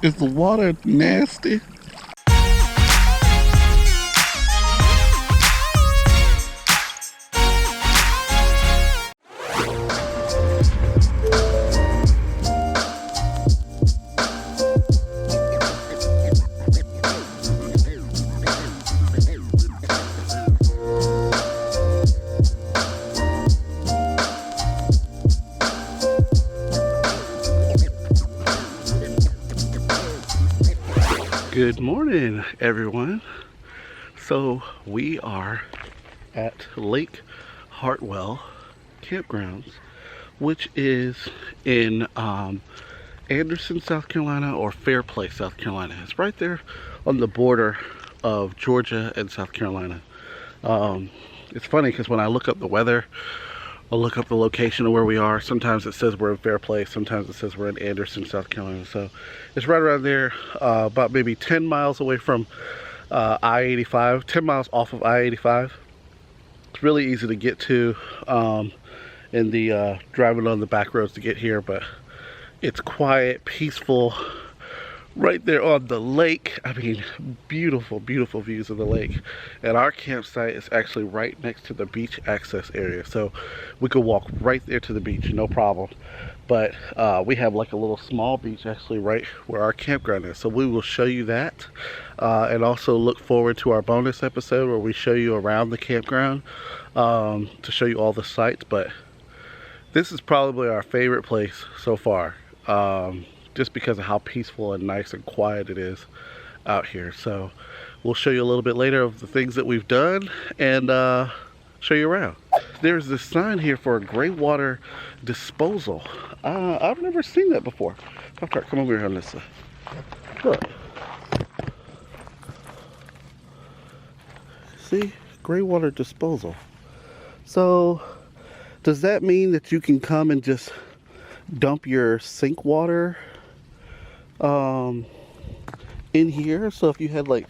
Is the water nasty? Good morning, everyone. So we are at Lake Hartwell Campgrounds, which is in Anderson, South Carolina, or Fairplay, South Carolina. It's right there on the border of Georgia and South Carolina. It's funny because when I look up the weather, I'll look up the location of where we are. Sometimes it says we're in Fairplay, sometimes it says we're in Anderson, South Carolina. So it's right around there, about maybe 10 miles away from I-85, 10 miles off of I-85. It's really easy to get to in the driving on the back roads to get here, but it's quiet, peaceful, right there on the lake. I mean, beautiful, beautiful views of the lake. And our campsite is actually right next to the beach access area, so we could walk right there to the beach, no problem. But we have like a little small beach actually right where our campground is, so we will show you that, and also look forward to our bonus episode where we show you around the campground, to show you all the sites. But this is probably our favorite place so far, just because of how peaceful and nice and quiet it is out here. So we'll show you a little bit later of the things that we've done and show you around. There's this sign here for a gray water disposal. I've never seen that before. Tart, come over here on this side. Look. See? Gray water disposal. So does that mean that you can come and just dump your sink water in here? So if you had like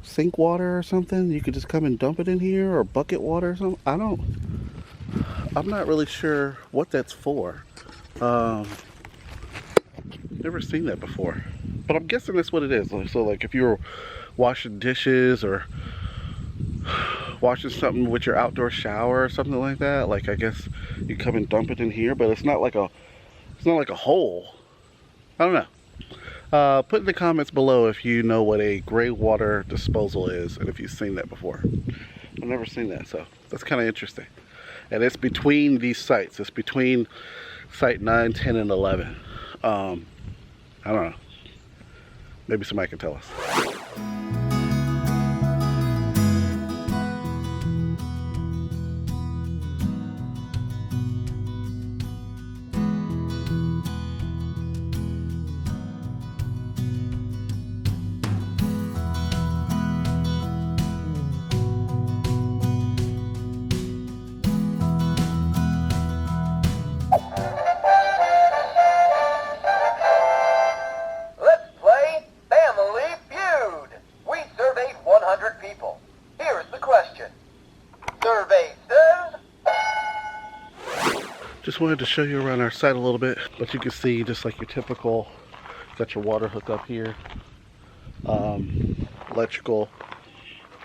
sink water or something, you could just come and dump it in here, or bucket water or something. I'm not really sure what that's for. Never seen that before, but I'm guessing that's what it is. So like if you're washing dishes or washing something with your outdoor shower or something like that, like I guess you come and dump it in here, but it's not like a hole. I don't know. Put in the comments below if you know what a gray water disposal is and if you've seen that before. I've never seen that, so that's kind of interesting. And it's between these sites. It's between site 9, 10, and 11. I don't know. Maybe somebody can tell us. Just wanted to show you around our site a little bit, but you can see just like your typical, got your water hook up here, electrical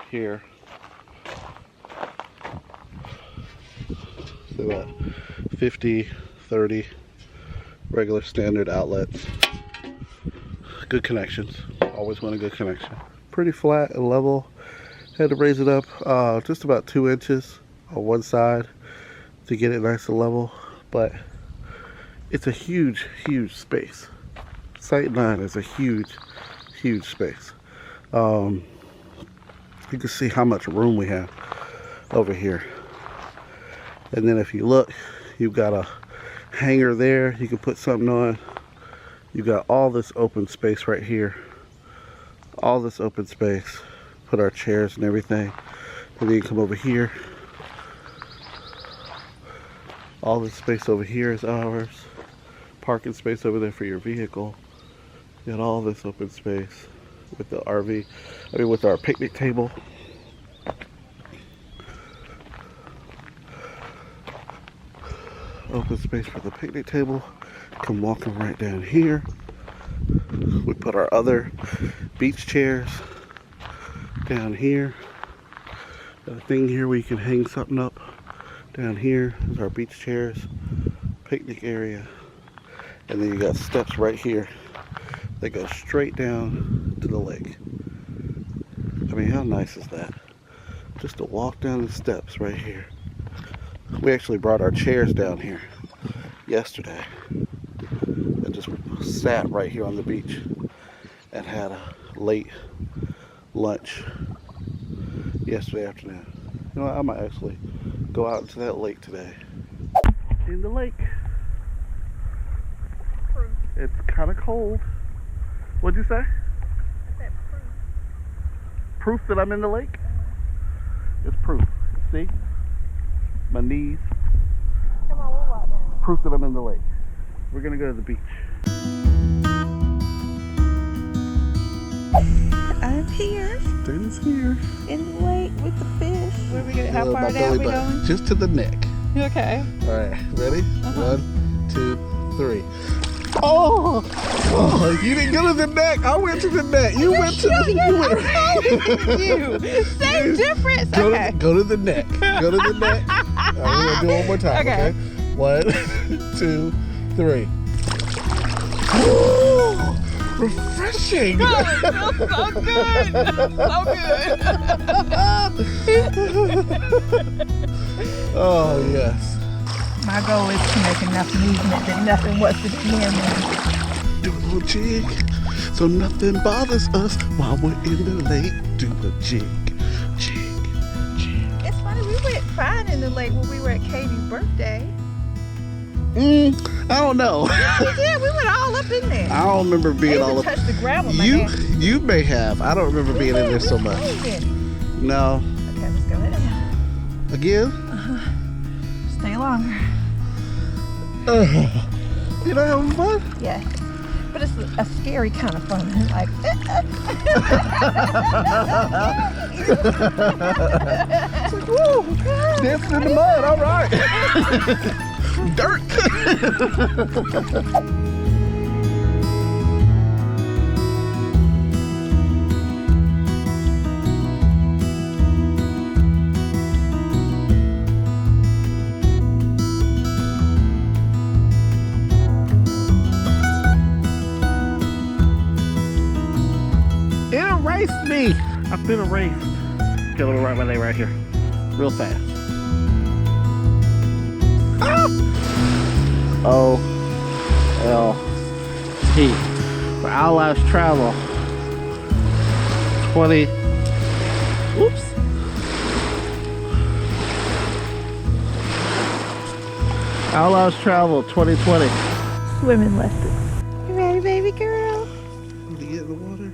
here, so about 50, 30 regular standard outlets. Good connections, always want a good connection. Pretty flat and level. Had to raise it up just about 2 inches on one side to get it nice and level. But it's a huge, huge space. Site 9 is a huge, huge space. You can see how much room we have over here. And then if you look, you've got a hanger there. You can put something on. You've got all this open space right here. All this open space. Put our chairs and everything. And then you come over here. All this space over here is ours. Parking space over there for your vehicle. You got all this open space with the RV, with our picnic table. Open space for the picnic table. Come walking right down here. We put our other beach chairs down here. Got a thing here where you can hang something up. Down here is our beach chairs, picnic area. And then you got steps right here that go straight down to the lake. I mean, how nice is that? Just to walk down the steps right here. We actually brought our chairs down here yesterday and just sat right here on the beach and had a late lunch yesterday afternoon. You know what, I might actually go out into that lake today. In the lake. Proof. It's kind of cold. What'd you say? I said proof. Proof that I'm in the lake? It's proof. See? My knees. Come on, we'll walk down. Proof that I'm in the lake. We're gonna go to the beach. I'm here Dana's here. in the lake with the fish. Where we gonna, how My far down belly we button. going? Just to the neck. Okay. Alright, ready? Uh-huh. 1, 2, 3. Oh! Oh, you didn't go to the neck. I went to the neck. You went to the You. Same difference. Okay. Go to the neck. Go to the neck. Alright, we're gonna do it one more time, okay? 1, 2, 3. Oh, refreshing. Oh, it feels so good. So good. Oh, yes. My goal is to make enough movement that nothing wants to near me. Do a little jig so nothing bothers us while we're in the lake. Do a jig, jig, jig. It's funny, we went fine in the lake when we were at Katie's birthday. I don't know. Yeah, we did. We went all up in there. I don't remember being I all even up. touched the ground with my You, hand. you may have. I don't remember being in there so We much. moving. No. Okay, let's go ahead. Again? Stay longer. You know having fun? Yeah. But it's a scary kind of fun. Like, It's like, woo! Dancing in the mud, all right. Dirt. It erased me. I've been erased. Get a little right my leg right here. Real fast. Ah! O-L-T. For Our Lives Travel. 20. Oops. Our Lives Travel 2020. swimming lessons. You ready, baby girl? Did you get in the water?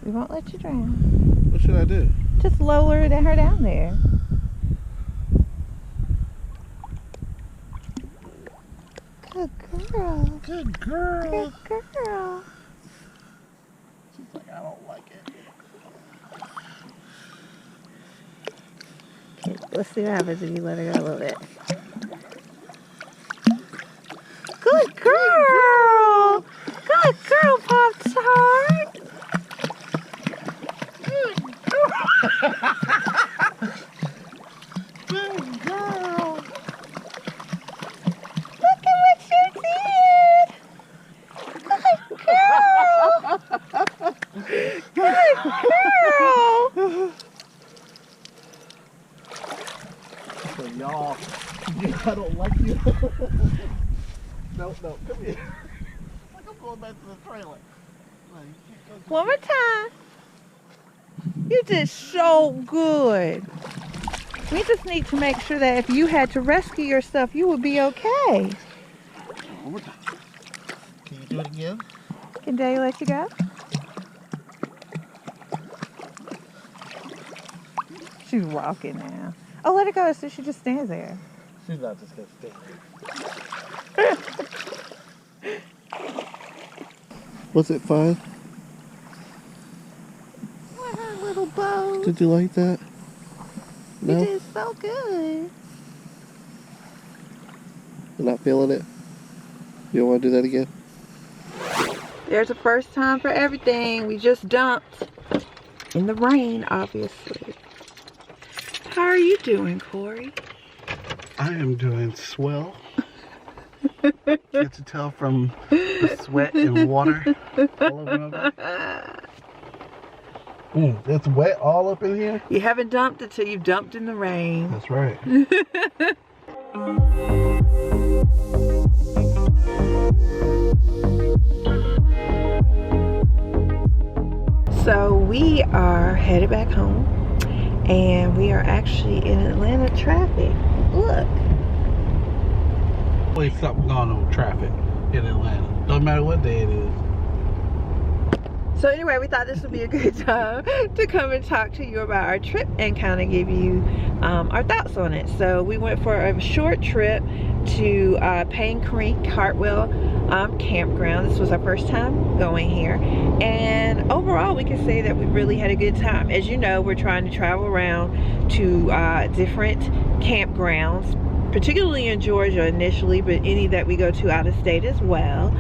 We won't let you drown. What should I do? Just lower her down there. Good girl. Good girl. Good girl. She's like, I don't like it. Okay, let's see what happens if you let her go a little bit. Good girl. Good girl, Pop-Tart. Good girl. Look at what you did. Good girl. Good girl. So y'all, I don't like you. No, come here. Like I'm going back to the trailer. One more time. You did so good. We just need to make sure that if you had to rescue yourself, you would be okay. One more time. Can you do it again? Can Daddy let you go? She's walking now. Oh, let her go so she just stands there. She's not just gonna stay here. Was it fun? What her little bow. Did you like that? No? You did so good. You're not feeling it? You don't want to do that again? There's a first time for everything. We just dumped in the rain, obviously. How are you doing, Corey? I am doing swell. Get to tell from the sweat and water all over my body. It's wet all up in here. You haven't dumped it till you've dumped in the rain. That's right. So we are headed back home, and we are actually in Atlanta traffic. Look. Always something going on with traffic in Atlanta. Don't matter what day it is. So anyway, we thought this would be a good time to come and talk to you about our trip and kind of give you our thoughts on it. So we went for a short trip to Paynes Creek Hartwell campground. This was our first time going here, and overall we can say that we really had a good time. As you know, we're trying to travel around to different campgrounds, particularly in Georgia initially, but any that we go to out of state as well.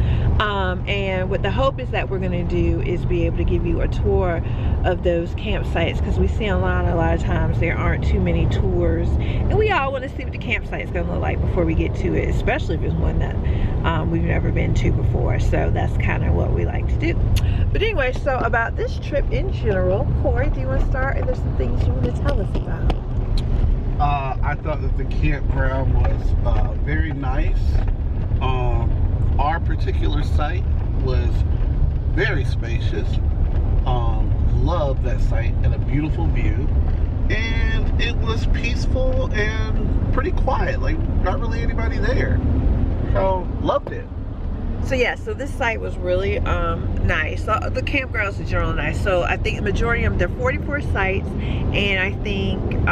And what the hope is that we're going to do is be able to give you a tour of those campsites, because we see a lot of times there aren't too many tours, and we all want to see what the campsite's going to look like before we get to it, especially if it's one that we've never been to before. So that's kind of what we like to do. But anyway, so about this trip in general, Corey, do you want to start? Are there some things you want to tell us about? I thought that the campground was very nice. Our particular site was very spacious. Loved that site, and a beautiful view, and it was peaceful and pretty quiet, like not really anybody there. So loved it. So yeah, so this site was really nice. So the campgrounds in general are nice. So I think the majority of them, there are 44 sites, and I think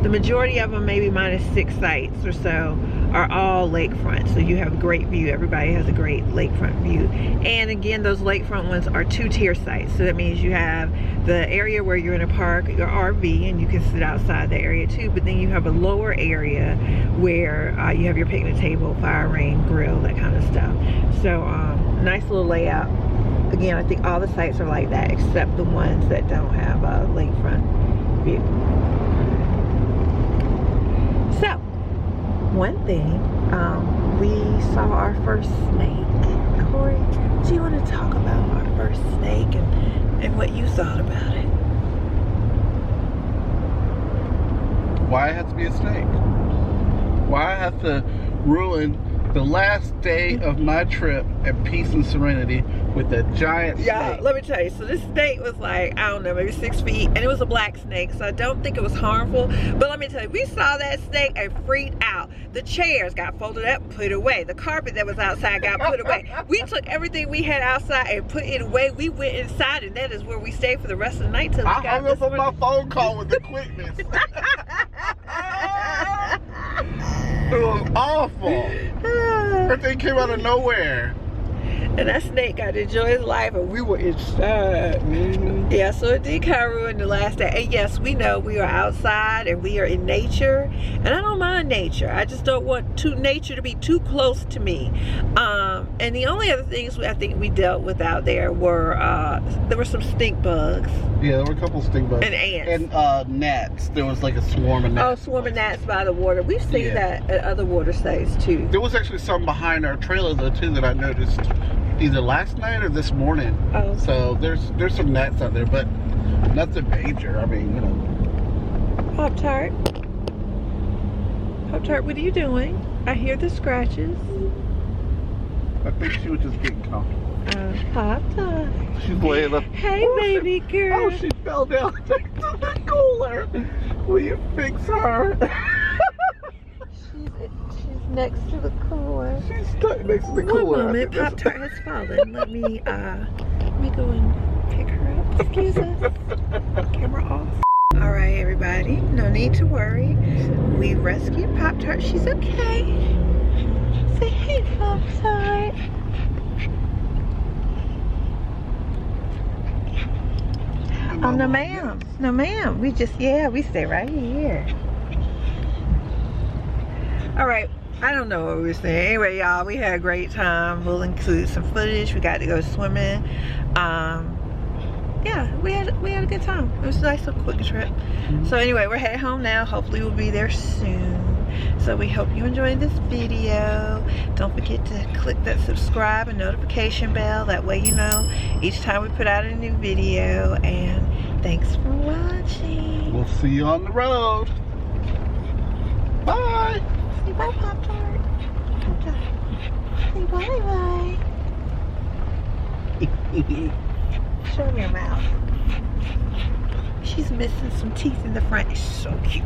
the majority of them, maybe minus 6 sites or so, are all lakefront. So you have a great view. Everybody has a great lakefront view. And again, those lakefront ones are 2-tier sites. So that means you have the area where you're in a park, your RV, and you can sit outside the area too. But then you have a lower area where you have your picnic table, fire ring, grill, that kind of stuff. So nice little layout. Again, I think all the sites are like that except the ones that don't have a lakefront view. So one thing, we saw our first snake. Corey, do you want to talk about our first snake and what you thought about it? Why it has to be a snake? Why I have to ruin the last day of my trip at peace and serenity with a giant snake? Yeah, let me tell you. So this snake was like, I don't know, maybe 6 feet, and it was a black snake, so I don't think it was harmful. But let me tell you, we saw that snake and freaked out. The chairs got folded up and put away. The carpet that was outside got put away. We took everything we had outside and put it away. We went inside, and that is where we stayed for the rest of the night till we got hung up on my phone call with the quickness. It was awful. Everything came out of nowhere. And that snake got to enjoy his life, and we were inside. Yeah, so it did kind of ruin the last day. And yes, we know we are outside and we are in nature, and I don't mind nature. I just don't want nature to be too close to me. And the only other things I think we dealt with out there were some stink bugs. Yeah, there were a couple stink bugs. And ants. And gnats. There was like a swarm of gnats. Oh, swarm of gnats by the water. We've seen that at other water sites too. There was actually some behind our trailer though too that I noticed either last night or this morning. Oh. So there's some gnats out there, but nothing major. I mean, you know. Pop-Tart. Pop-Tart, what are you doing? I hear the scratches. I think she was just getting comfortable. Pop-Tart. She's laying up. Hey, baby girl. Oh, she fell down next to the cooler. Will you fix her? She's next to the cooler. She's stuck next to the cooler. One moment, Pop-Tart has fallen. Let me go and pick her up. Excuse us. Camera off. All right, everybody. No need to worry. We rescued Pop-Tart. She's okay. Say hey, Pop-Tart. Oh, no ma'am. No ma'am. We just, yeah, we stay right here. All right. I don't know what we were saying. Anyway, y'all, we had a great time. We'll include some footage. We got to go swimming. Yeah, we had a good time. It was a nice little quick trip. So anyway, we're headed home now. Hopefully we'll be there soon. So we hope you enjoyed this video. Don't forget to click that subscribe and notification bell. That way you know each time we put out a new video. And thanks for watching. We'll see you on the road. Bye. Say bye, Pop-Tart. Say bye-bye. Show me your mouth. She's missing some teeth in the front. It's so cute.